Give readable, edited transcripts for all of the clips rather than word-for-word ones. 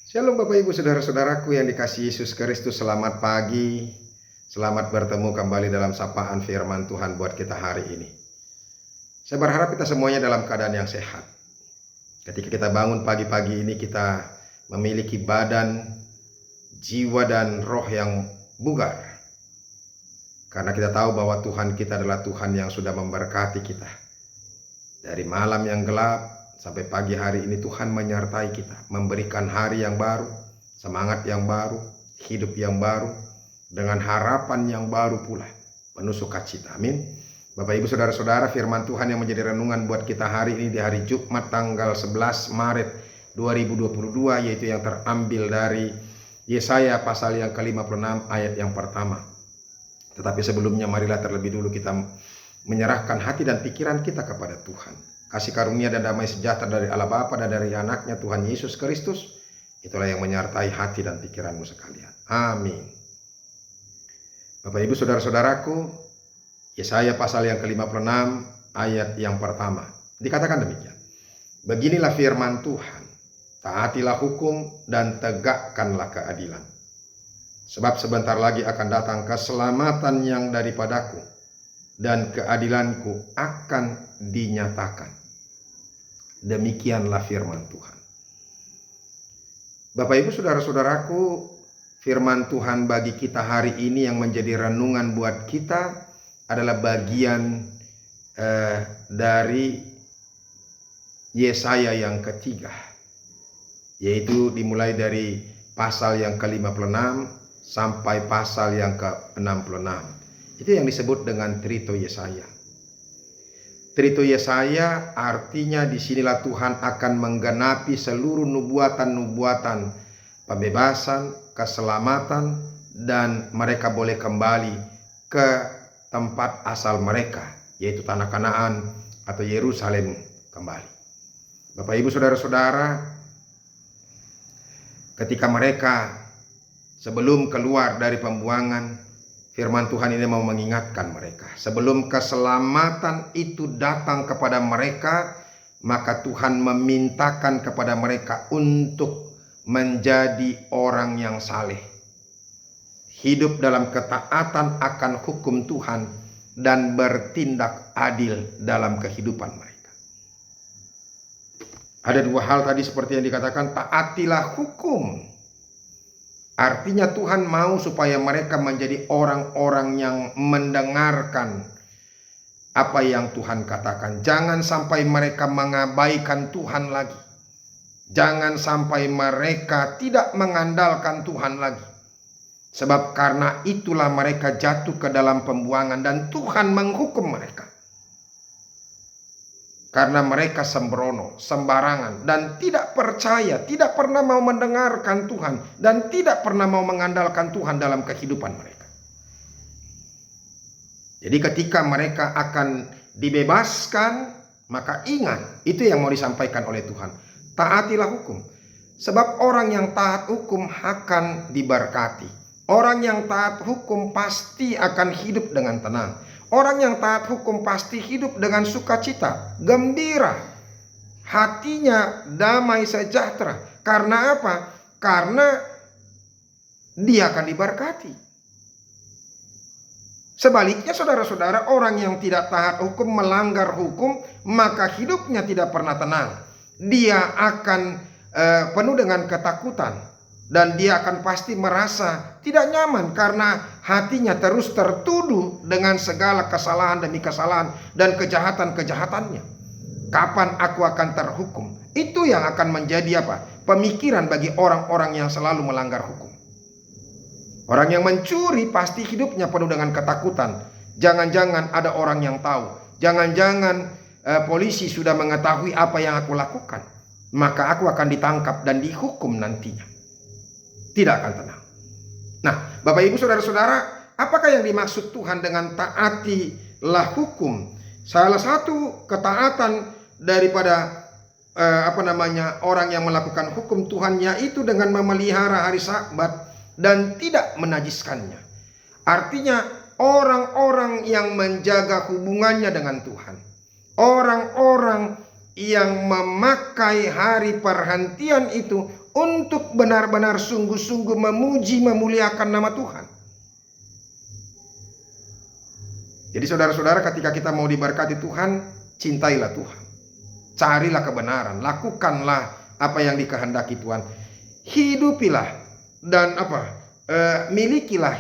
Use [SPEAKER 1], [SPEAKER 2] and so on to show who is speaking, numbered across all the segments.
[SPEAKER 1] Shalom Bapak Ibu Saudara-saudaraku yang dikasihi Yesus Kristus, selamat pagi. Selamat bertemu kembali dalam sapaan firman Tuhan buat kita hari ini. Saya berharap kita semuanya dalam keadaan yang sehat. Ketika kita bangun pagi-pagi ini, kita memiliki badan, jiwa dan roh yang bugar. Karena kita tahu bahwa Tuhan kita adalah Tuhan yang sudah memberkati kita. Dari malam yang gelap sampai pagi hari ini Tuhan menyertai kita, memberikan hari yang baru, semangat yang baru, hidup yang baru, dengan harapan yang baru pula, penuh sukacita. Amin. Bapak Ibu Saudara-saudara, firman Tuhan yang menjadi renungan buat kita hari ini di hari Jumat tanggal 11 Maret 2022, yaitu yang terambil dari Yesaya pasal yang ke-56 ayat yang pertama. Tetapi sebelumnya marilah terlebih dulu kita menyerahkan hati dan pikiran kita kepada Tuhan. Kasih karunia dan damai sejahtera dari Allah Bapa dan dari anaknya Tuhan Yesus Kristus, itulah yang menyertai hati dan pikiranmu sekalian. Amin. Bapak Ibu Saudara-saudaraku, Yesaya pasal yang ke-56 ayat yang pertama. Dikatakan demikian. Beginilah firman Tuhan, taatilah hukum dan tegakkanlah keadilan. Sebab sebentar lagi akan datang keselamatan yang daripadaku, dan keadilanku akan dinyatakan. Demikianlah firman Tuhan. Bapak Ibu Saudara-saudaraku, firman Tuhan bagi kita hari ini yang menjadi renungan buat kita adalah bagian dari Yesaya yang ketiga, yaitu dimulai dari pasal yang ke-56 sampai pasal yang ke-66. Itu yang disebut dengan Trito Yesaya. Trito Yesaya artinya disinilah Tuhan akan menggenapi seluruh nubuatan-nubuatan pembebasan, keselamatan, dan mereka boleh kembali ke tempat asal mereka, yaitu tanah Kanaan atau Yerusalem kembali. Bapak Ibu Saudara-saudara, ketika mereka sebelum keluar dari pembuangan, firman Tuhan ini mau mengingatkan mereka. Sebelum keselamatan itu datang kepada mereka, maka Tuhan memintakan kepada mereka untuk menjadi orang yang saleh. Hidup dalam ketaatan akan hukum Tuhan dan bertindak adil dalam kehidupan mereka. Ada dua hal tadi seperti yang dikatakan, taatilah hukum. Artinya Tuhan mau supaya mereka menjadi orang-orang yang mendengarkan apa yang Tuhan katakan. Jangan sampai mereka mengabaikan Tuhan lagi. Jangan sampai mereka tidak mengandalkan Tuhan lagi. Sebab karena itulah mereka jatuh ke dalam pembuangan dan Tuhan menghukum mereka. Karena mereka sembrono, sembarangan, dan tidak percaya, tidak pernah mau mendengarkan Tuhan, dan tidak pernah mau mengandalkan Tuhan dalam kehidupan mereka. Jadi ketika mereka akan dibebaskan, maka ingat, itu yang mau disampaikan oleh Tuhan. Taatilah hukum. Sebab orang yang taat hukum akan diberkati. Orang yang taat hukum pasti akan hidup dengan tenang. Orang yang taat hukum pasti hidup dengan sukacita, gembira, hatinya damai sejahtera. Karena apa? Karena dia akan diberkati. Sebaliknya saudara-saudara, orang yang tidak taat hukum, melanggar hukum, maka hidupnya tidak pernah tenang. Dia akan penuh dengan ketakutan. Dan dia akan pasti merasa tidak nyaman karena hatinya terus tertuduh dengan segala kesalahan demi kesalahan dan kejahatan-kejahatannya. Kapan aku akan terhukum? Itu yang akan menjadi apa? Pemikiran bagi orang-orang yang selalu melanggar hukum. Orang yang mencuri pasti hidupnya penuh dengan ketakutan. Jangan-jangan ada orang yang tahu. Jangan-jangan polisi sudah mengetahui apa yang aku lakukan. Maka aku akan ditangkap dan dihukum nantinya. Tidak akan tenang. Nah, Bapak Ibu Saudara-saudara, apakah yang dimaksud Tuhan dengan taatilah hukum? Salah satu ketaatan daripada orang yang melakukan hukum Tuhan, yaitu dengan memelihara hari Sabat dan tidak menajiskannya. Artinya orang-orang yang menjaga hubungannya dengan Tuhan, orang-orang yang memakai hari perhentian itu untuk benar-benar sungguh-sungguh memuji, memuliakan nama Tuhan. Jadi saudara-saudara, ketika kita mau diberkati Tuhan, cintailah Tuhan. Carilah kebenaran, lakukanlah apa yang dikehendaki Tuhan. Hidupilah dan milikilah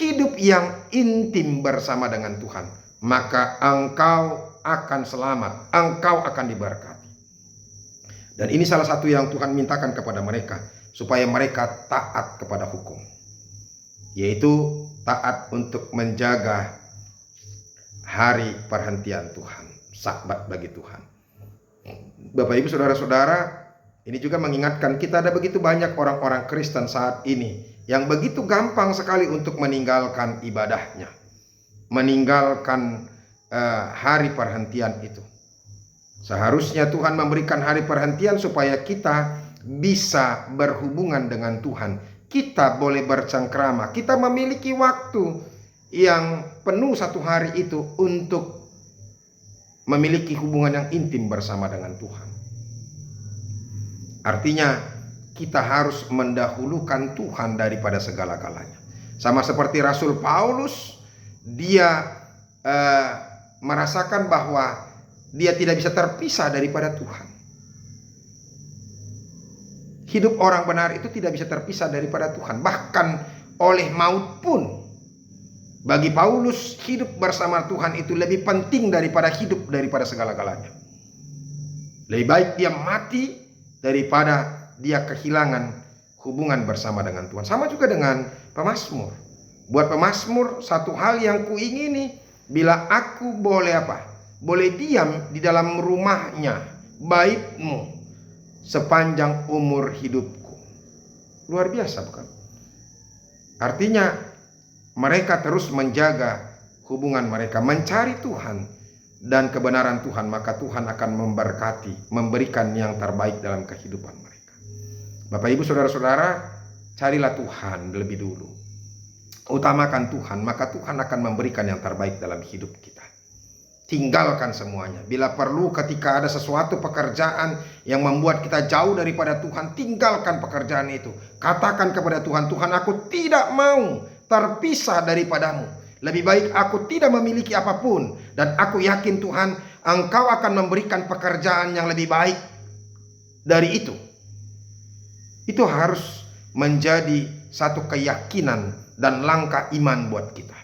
[SPEAKER 1] hidup yang intim bersama dengan Tuhan. Maka engkau akan selamat, engkau akan diberkati. Dan ini salah satu yang Tuhan mintakan kepada mereka, supaya mereka taat kepada hukum, yaitu taat untuk menjaga hari perhentian Tuhan, Sabat bagi Tuhan. Bapak Ibu saudara-saudara, ini juga mengingatkan kita, ada begitu banyak orang-orang Kristen saat ini yang begitu gampang sekali untuk meninggalkan ibadahnya, meninggalkan hari perhentian itu. Seharusnya Tuhan memberikan hari perhentian supaya kita bisa berhubungan dengan Tuhan. Kita boleh bercengkrama, kita memiliki waktu yang penuh satu hari itu untuk memiliki hubungan yang intim bersama dengan Tuhan. Artinya kita harus mendahulukan Tuhan daripada segala-galanya. Sama seperti Rasul Paulus, dia merasakan bahwa dia tidak bisa terpisah daripada Tuhan. Hidup orang benar itu tidak bisa terpisah daripada Tuhan. Bahkan oleh maut pun, bagi Paulus hidup bersama Tuhan itu lebih penting daripada hidup daripada segala-galanya. Lebih baik dia mati daripada dia kehilangan hubungan bersama dengan Tuhan. Sama juga dengan pemazmur. Buat pemazmur, satu hal yang kuingini, bila aku boleh boleh diam di dalam rumahnya, baitmu sepanjang umur hidupku. Luar biasa bukan? Artinya mereka terus menjaga hubungan mereka, mencari Tuhan dan kebenaran Tuhan, maka Tuhan akan memberkati, memberikan yang terbaik dalam kehidupan mereka. Bapak Ibu saudara-saudara, carilah Tuhan lebih dulu. Utamakan Tuhan, maka Tuhan akan memberikan yang terbaik dalam hidup kita. Tinggalkan semuanya. Bila perlu, ketika ada sesuatu pekerjaan yang membuat kita jauh daripada Tuhan, tinggalkan pekerjaan itu. Katakan kepada Tuhan, Tuhan, aku tidak mau terpisah daripadamu. Lebih baik aku tidak memiliki apapun. Dan aku yakin Tuhan, Engkau akan memberikan pekerjaan yang lebih baik dari itu. Itu harus menjadi satu keyakinan dan langkah iman buat kita.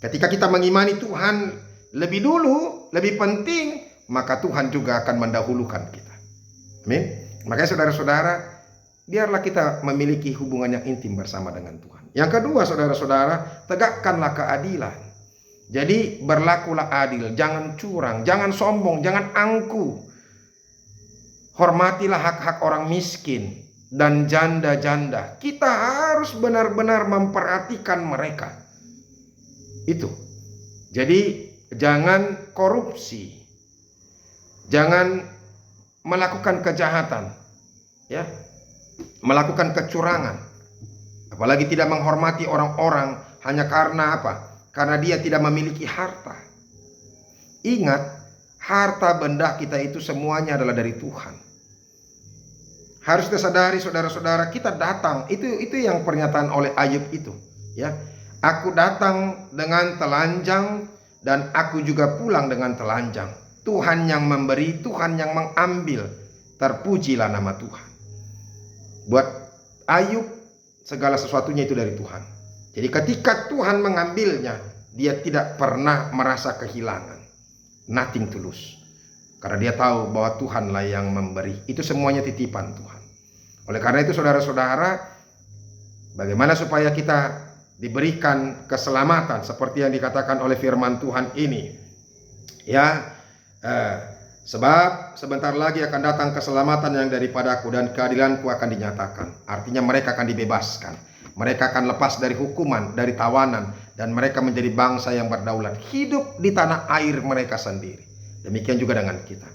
[SPEAKER 1] Ketika kita mengimani Tuhan lebih dulu, lebih penting, maka Tuhan juga akan mendahulukan kita. Amin. Makanya saudara-saudara, biarlah kita memiliki hubungan yang intim bersama dengan Tuhan. Yang kedua saudara-saudara, tegakkanlah keadilan. Jadi berlakulah adil, jangan curang, jangan sombong, jangan angku. Hormatilah hak-hak orang miskin dan janda-janda. Kita harus benar-benar memperhatikan mereka. Itu. Jadi jangan korupsi, jangan melakukan kejahatan, ya, melakukan kecurangan, apalagi tidak menghormati orang-orang hanya karena karena dia tidak memiliki harta. Ingat, harta benda kita itu semuanya adalah dari Tuhan. Harus kita sadari saudara-saudara, kita datang, itu yang pernyataan oleh Ayub itu, ya. Aku datang dengan telanjang dan aku juga pulang dengan telanjang. Tuhan yang memberi, Tuhan yang mengambil. Terpujilah nama Tuhan. Buat Ayub, segala sesuatunya itu dari Tuhan. Jadi ketika Tuhan mengambilnya, dia tidak pernah merasa kehilangan. Nothing to lose. Karena dia tahu bahwa Tuhanlah yang memberi. Itu semuanya titipan Tuhan. Oleh karena itu saudara-saudara, bagaimana supaya kita diberikan keselamatan seperti yang dikatakan oleh firman Tuhan ini, ya, sebab sebentar lagi akan datang keselamatan yang daripadaku dan keadilanku akan dinyatakan. Artinya mereka akan dibebaskan, mereka akan lepas dari hukuman, dari tawanan, dan mereka menjadi bangsa yang berdaulat, hidup di tanah air mereka sendiri. Demikian juga dengan kita.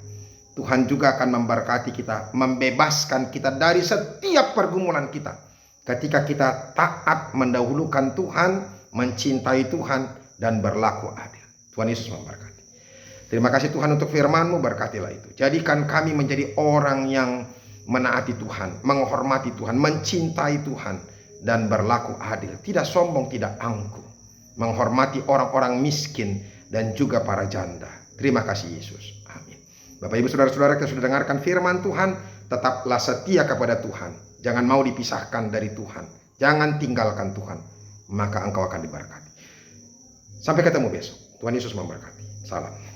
[SPEAKER 1] Tuhan juga akan memberkati kita, membebaskan kita dari setiap pergumulan kita. Ketika kita taat mendahulukan Tuhan, mencintai Tuhan, dan berlaku adil. Tuhan Yesus memberkati. Terima kasih Tuhan untuk firman-Mu, berkatilah itu. Jadikan kami menjadi orang yang menaati Tuhan, menghormati Tuhan, mencintai Tuhan, dan berlaku adil, tidak sombong, tidak angkuh, menghormati orang-orang miskin dan juga para janda. Terima kasih Yesus. Amin. Bapak Ibu Saudara-saudara yang sudah dengarkan firman Tuhan, tetaplah setia kepada Tuhan. Jangan mau dipisahkan dari Tuhan. Jangan tinggalkan Tuhan. Maka engkau akan diberkati. Sampai ketemu besok. Tuhan Yesus memberkati. Salam.